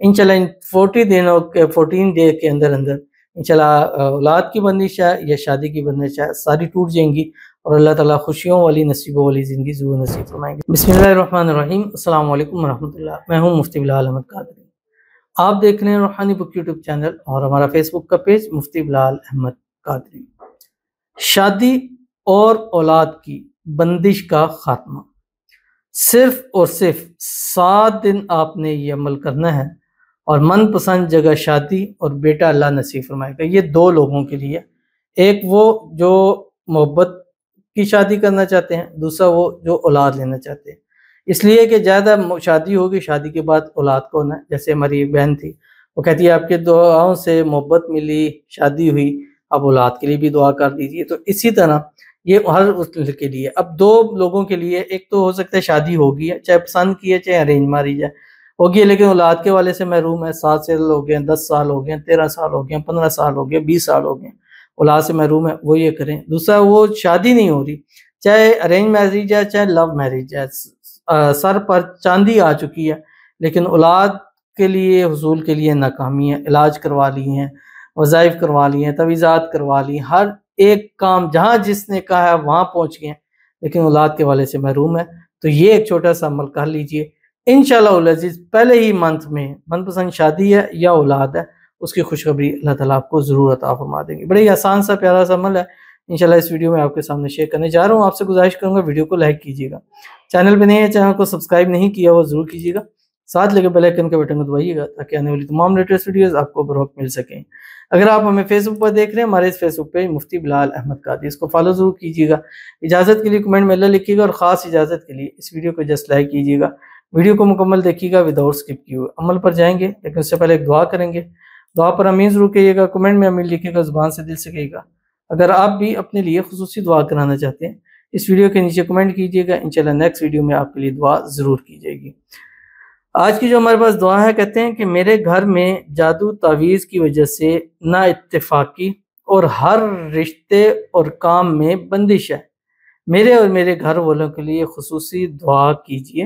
انشاءاللہ ان 14 ڈے کے اندر انشاءاللہ اولاد کی بندش ہے یا شادی کی بندش ہے ساری ٹوٹ جائیں گی، اور اللہ تعالیٰ خوشیوں والی نصیبوں والی زندگی ضرور نصیب فرمائیں گے۔ بسم اللہ الرحمن الرحیم، السلام علیکم ورحمۃ اللہ۔ میں ہوں مفتی بلال احمد قادری، آپ دیکھ رہے ہیں روحانی بک یوٹیوب چینل اور ہمارا فیس بک کا پیج مفتی بلال احمد قادری۔ شادی اور اولاد کی بندش کا خاتمہ، صرف اور صرف 7 دن آپ نے یہ عمل کرنا ہے، اور من پسند جگہ شادی اور بیٹا اللہ نصیب فرمائے گا۔ یہ 2 لوگوں کے لیے، ایک وہ جو محبت کی شادی کرنا چاہتے ہیں، دوسرا وہ جو اولاد لینا چاہتے ہیں۔ اس لیے کہ زیادہ شادی ہوگی، شادی کے بعد اولاد کو ہونا ہے۔ جیسے ہماری ایک بہن تھی، وہ کہتی ہے آپ کے دعاؤں سے محبت ملی، شادی ہوئی، اب اولاد کے لیے بھی دعا کر دیجیے۔ تو اسی طرح یہ ہر اس کے لیے، اب 2 لوگوں کے لیے، ایک تو ہو سکتا ہے شادی ہوگی ہے، چاہے پسند کی ہے چاہے ارینج میرج ہے، ہوگی ہے لیکن اولاد کے والے سے محروم ہے، 7 سال ہو گئے، 10 سال ہو گئے، 13 سال ہو گئے، 15 سال ہو گئے، 20 سال ہو گئے، اولاد سے محروم ہے، وہ یہ کریں۔ دوسرا وہ شادی نہیں ہو رہی، چاہے ارینج میرج ہے چاہے لو میرج ہے، سر پر چاندی آ چکی ہے، لیکن اولاد کے لیے حصول کے لیے ناکامی ہے، علاج کروا لی ہیں، وظائف کروا لی ہیں، تعویذات کروا لی ہیں، ہر ایک کام جہاں جس نے کہا ہے وہاں پہنچ گئے ہیں، لیکن اولاد کے والے سے محروم ہے۔ تو یہ ایک چھوٹا سا عمل کر لیجئے، انشاءاللہ العزیز پہلے ہی منتھ میں من پسند شادی ہے یا اولاد ہے، اس کی خوشخبری اللہ تعالیٰ آپ کو ضرور عطا فرما دیں گے۔ بڑے ہی آسان سا پیارا سا عمل ہے، انشاءاللہ اس ویڈیو میں آپ کے سامنے شیئر کرنے جا رہا ہوں۔ آپ سے گزارش کروں گا ویڈیو کو لائک کیجیے گا، چینل پہ نہیں ہے چینل کو سبسکرائب نہیں کیا وہ ضرور کیجیے گا، ساتھ لگے بیل آئیکن کے بٹن کو دبائیے گا تاکہ آنے والی تمام لیٹسٹ ویڈیوز آپ کو بروقت مل سکیں۔ اگر آپ ہمیں فیس بک پر دیکھ رہے ہیں، ہمارے اس فیس بک پہ مفتی بلال احمد قادری، اس کو فالو ضرور کیجیے گا۔ اجازت کے لیے کمنٹ میں اللہ لکھیے گا، اور خاص اجازت کے لیے اس ویڈیو کو جسٹ لائک کیجیے گا۔ ویڈیو کو مکمل دیکھیے گا وداؤٹ اسکپ کیے ہوئے۔ عمل پر جائیں گے لیکن اس سے پہلے ایک دعا کریں گے، دعا پر آمین ضرور کہیے گا، کمنٹ میں آمین لکھیے گا، زبان سے دل سے کہیے گا۔ اگر آپ بھی اپنے لیے خصوصی دعا کرانا چاہتے ہیں، اس ویڈیو کے نیچے کمنٹ کیجیے گا، انشاءاللہ نیکسٹ ویڈیو میں آپ کے لیے دعا ضرور کی جائے گی۔ آج کی جو ہمارے پاس دعا ہے، کہتے ہیں کہ میرے گھر میں جادو تعویذ کی وجہ سے نا اتفاقی اور ہر رشتے اور کام میں بندش ہے، میرے اور میرے گھر والوں کے لیے خصوصی دعا کیجیے۔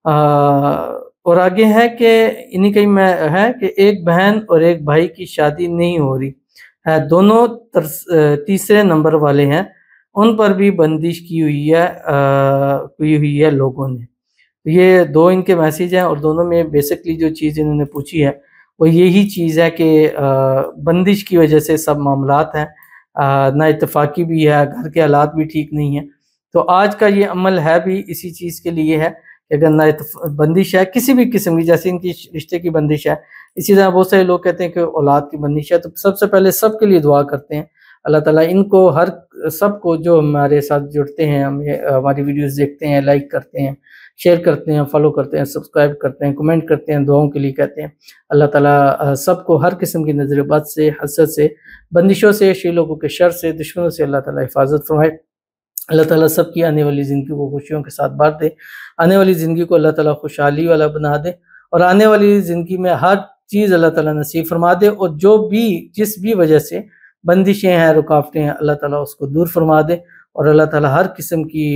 اور آگے ہے کہ انہی کہیں میں ہے کہ ایک بہن اور ایک بھائی کی شادی نہیں ہو رہی ہے، دونوں تیسرے نمبر والے ہیں، ان پر بھی بندش کی ہوئی ہے لوگوں نے۔ یہ 2 ان کے میسیج ہیں، اور دونوں میں بیسکلی جو چیز انہوں نے پوچھی ہے وہ یہی چیز ہے کہ بندش کی وجہ سے سب معاملات ہیں، نا اتفاقی بھی ہے، گھر کے حالات بھی ٹھیک نہیں ہیں۔ تو آج کا یہ عمل ہے بھی اسی چیز کے لیے ہے کہ اگر بندش ہے کسی بھی قسم کی، جیسے ان کی رشتے کی بندش ہے، اسی طرح بہت سارے لوگ کہتے ہیں کہ اولاد کی بندش ہے، تو سب سے پہلے سب کے لیے دعا کرتے ہیں اللہ تعالیٰ ان کو، ہر سب کو جو ہمارے ساتھ جڑتے ہیں، ہماری ویڈیوز دیکھتے ہیں، لائک کرتے ہیں، شیئر کرتے ہیں، فالو کرتے ہیں، سبسکرائب کرتے ہیں، کمنٹ کرتے ہیں، دعاؤں کے لیے کہتے ہیں، اللہ تعالیٰ سب کو ہر قسم کی نظر بد سے، حسد سے، بندشوں سے، شی لوگوں کے شر سے، دشمنوں سے اللہ تعالیٰ حفاظت فرمائے۔ اللہ تعالیٰ سب کی آنے والی زندگی کو خوشیوں کے ساتھ بھر دے، آنے والی زندگی کو اللہ تعالیٰ خوشحالی والا بنا دے، اور آنے والی زندگی میں ہر چیز اللہ تعالیٰ نصیب فرما دے، اور جو بھی جس بھی وجہ سے بندشیں ہیں، رکاوٹیں ہیں، اللہ تعالیٰ اس کو دور فرما دے، اور اللہ تعالیٰ ہر قسم کی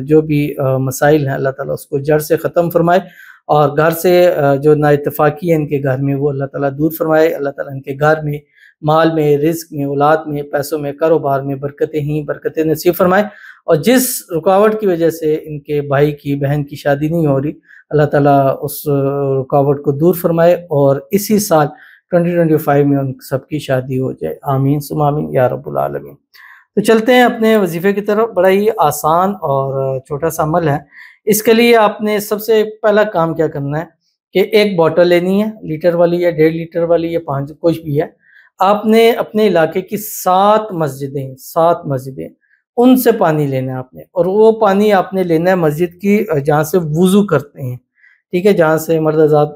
جو بھی مسائل ہیں اللہ تعالیٰ اس کو جڑ سے ختم فرمائے، اور گھر سے جو نا اتفاقی ہے ان کے گھر میں وہ اللہ تعالیٰ دور فرمائے۔ اللہ تعالیٰ ان کے گھر میں، مال میں، رزق میں، اولاد میں، پیسوں میں، کاروبار میں برکتیں ہی برکتیں نصیب فرمائے، اور جس رکاوٹ کی وجہ سے ان کے بھائی کی، بہن کی شادی نہیں ہو رہی، اللہ تعالیٰ اس رکاوٹ کو دور فرمائے، اور اسی سال 2025 میں ان سب کی شادی ہو جائے، آمین ثم آمین یا رب العالمین۔ تو چلتے ہیں اپنے وظیفے کی طرف۔ بڑا ہی آسان اور چھوٹا سا عمل ہے۔ اس کے لیے آپ نے سب سے پہلا کام کیا کرنا ہے کہ ایک بوٹل لینی ہے، لیٹر والی یا 1.5 لیٹر والی یا 5، کچھ بھی ہے۔ آپ نے اپنے علاقے کی 7 مسجدیں ان سے پانی لینا ہے آپ نے، اور وہ پانی آپ نے لینا ہے مسجد کی جہاں سے وضو کرتے ہیں، ٹھیک ہے، جہاں سے مرد حضرات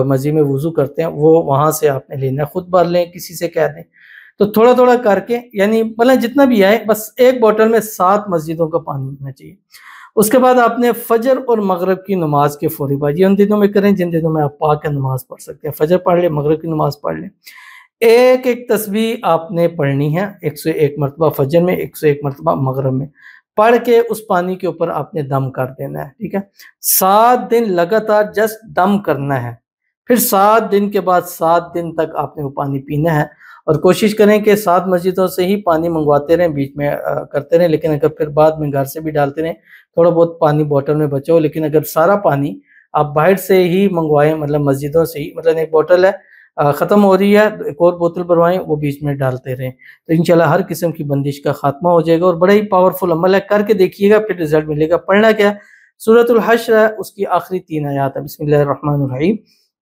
مسجد میں وضو کرتے ہیں وہ وہاں سے آپ نے لینا ہے، خود بھر لیں، کسی سے کہہ دیں، تو تھوڑا تھوڑا کر کے، یعنی مطلب جتنا بھی آئے، بس ایک بوٹل میں 7 مسجدوں کا پانی ہونا چاہیے۔ اس کے بعد آپ نے فجر اور مغرب کی نماز کے فوری بعد، یہ ان دنوں میں کریں جن دنوں میں آپ پاک نماز پڑھ سکتے ہیں، فجر پڑھ لیں، مغرب کی نماز پڑھ لیں، ایک ایک تسبیح آپ نے پڑھنی ہے، 101 مرتبہ فجر میں، 101 مرتبہ مغرب میں، پڑھ کے اس پانی کے اوپر آپ نے دم کر دینا ہے، ٹھیک ہے۔ 7 دن لگاتار جسٹ دم کرنا ہے، پھر 7 دن کے بعد 7 دن تک آپ نے وہ پانی پینا ہے، اور کوشش کریں کہ 7 مسجدوں سے ہی پانی منگواتے رہیں، بیچ میں کرتے رہیں، لیکن اگر پھر بعد میں گھر سے بھی ڈالتے رہیں، تھوڑا بہت پانی بوٹل میں بچو، لیکن اگر سارا پانی آپ باہر سے ہی منگوائیں، مطلب مسجدوں سے ہی، مطلب ایک بوٹل ہے ختم ہو رہی ہے، ایک اور بوتل بھروائیں، وہ بیچ میں ڈالتے رہیں، تو انشاءاللہ ہر قسم کی بندش کا خاتمہ ہو جائے گا، اور بڑا ہی پاورفل عمل ہے، کر کے دیکھیے گا، پھر رزلٹ ملے گا۔ پڑھنا کیا؟ سورۃ الحشر ہے، اس کی آخری 3 آیات ہے۔ بسم اللہ الرحمن الرحیم۔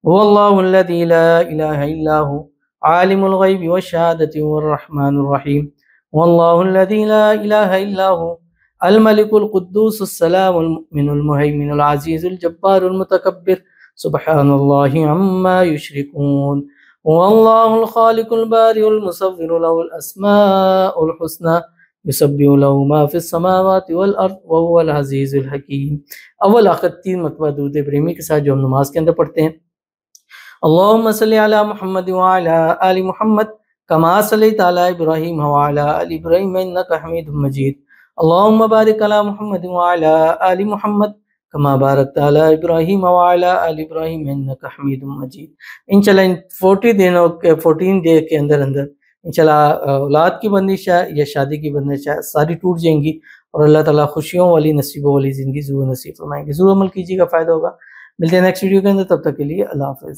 هو اللہ الذی لا الہ الا هو عالم الغیب والشہادۃ والرحمن الرحیم۔ هو اللہ الذی لا الہ الا هو الملک القدوس السلام المؤمن المہیمن العزیز الجبار المتکبر سبحان اللہ عما یشرکون۔ هو اللہ الخالق البارئ المصور له الاسماء الحسنى یسبح له ما فی السماوات والارض وهو العزیز الحکیم۔ اول آخر 3 مرتبہ درود ابراہیمی کے ساتھ جو ہم نماز کے اندر پڑھتے ہیں۔ اللہم صلی علی محمد وعلی آل محمد کما صلیت علی ابراہیم وعلی آل ابراہیم انک حمید مجید۔ اللہم بارک علی محمد وعلی آل محمد کما بارکت علی ابراہیم وعلی آل ابراہیم انک حمید مجید۔ انشاءاللہ ان 14 ڈے کے اندر انشاءاللہ اولاد کی بندش ہے یا شادی کی بندش ہے، ساری ٹوٹ جائیں گی، اور اللہ تعالیٰ خوشیوں والی نصیبوں والی زندگی ضرور نصیب فرمائیں گے۔ ضرور عمل کیجیے گا، فائدہ ہوگا۔ ملتے ہیں نیکسٹ ویڈیو کے اندر، تب تک کے لیے اللہ حافظ۔